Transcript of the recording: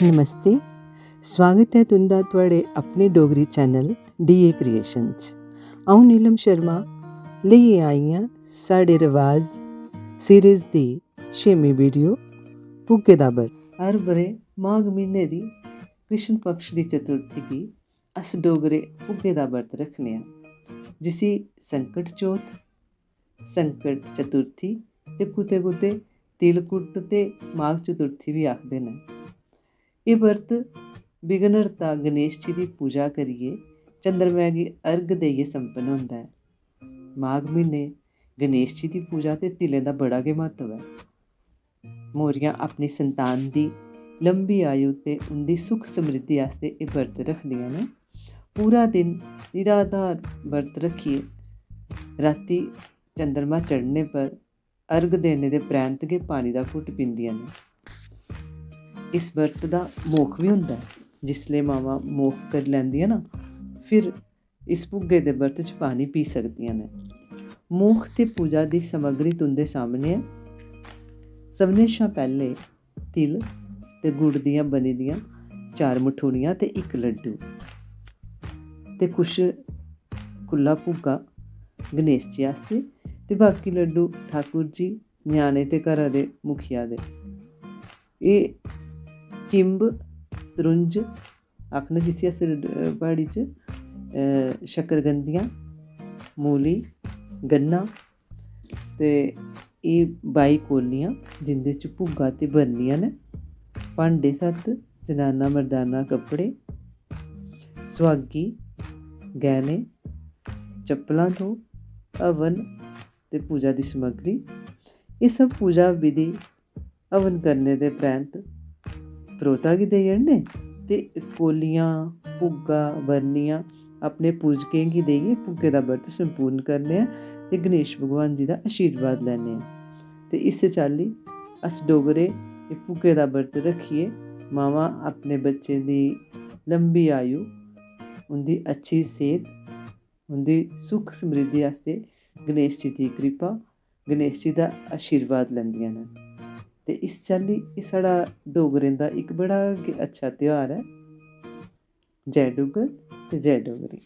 नमस्ते, स्वागत है तुं'दा थुआढ़े अपने डोगरी चैनल DA क्रिएशन च। अ'ऊं नीलम शर्मा लेइयै आई आं साढ़े रवाज सीरीज़ दी 6वीं वीडियो भुग्गे दा बर्त। हर ब'रे माघ म्हीने दी कृष्ण पक्ष दी चतुर्थी गी अस डोगरे भुग्गे दा बर्त रक्खने आं, जिसी संकट चौथ, संकट चतुर्थी ते कुतै कुतै तिलकुट ते माघ चतुर्थी बी आखदे न। एह् बर्त विघ्नहर्ता गणेश जी दी पूजा करियै चंद्रमा गी अर्घ देइयै संपन्न होंदा ऐ। माघ म्हीने गणेश जी दी पूजा ते तिलें दा बड़ा गै म्हत्तव ऐ। मौरियां अपनी संतान दी लंबी आयु ते उं'दी सुख समृद्धि आस्तै एह् बर्त रखदियां न। पूरा दिन निराधार बर्त रक्खियै रातीं चंद्रमा चढ़ने पर अर्घ देने दे परैंत्त गै पानी दा घुट्ट पींदियां न। इस बर्त दा मोख बी होंदा ऐ। जिसलै मावां मोख करी लैंदियां ना, फिर इस भुग्गे दे बर्त च पानी पी सकदियां न। मोख ते पूजा दी समग्री तुं'दे सामनै ऐ। सभनें शा पैह्लें तिल ते गुड़ दियां बनी दियां 4 मठूनियां ते 1 लड्डू ते कुछ खु'ल्ला भुग्गा गणेश जी आस्तै ते बाकी लड्डू ठाकुर जी, ञ्याणे ते घरा दे मुखिया दे। एह् किंब त्रुंज आखने जिसी अस प्हाड़ी च शकरकंदियां, मूली, गन्ना ते एह् 22 कौलियां जिं'दे च भुग्गा ते बरनियां न। भांडे 7, जनाना मर्दाना कपड़े, सुहागी, गैह्ने, चप्पलां 2, हवन ते पूजा दी समग्री। एह् सब पूजा विधि हवन करने दे परैंत्त परोह्ता गी देई ओड़ने ते कौलियां, भुग्गा, बरनियां अपने पूजकें गी देइयै भुग्गे दा बर्त संपूर्ण करने आं ते गणेश भगवान जी दा आशीर्वाद लैन्ने आं। ते इस चाल्ली अस डोगरे एह् भुग्गे दा बर्त रक्खियै मावां अपने बच्चें दी लंबी आयु, उं'दी अच्छी सेह्त, उं'दी सुख समृद्धि आस्तै गणेश जी दी कृपा, गणेश जी दा आशीर्वाद लैंदियां न। ते इस चाल्ली एह् साढ़ा डोगरें दा इक बड़ा गै अच्छा तेहार ऐ। जै डुग्गर ते जै डोगरी।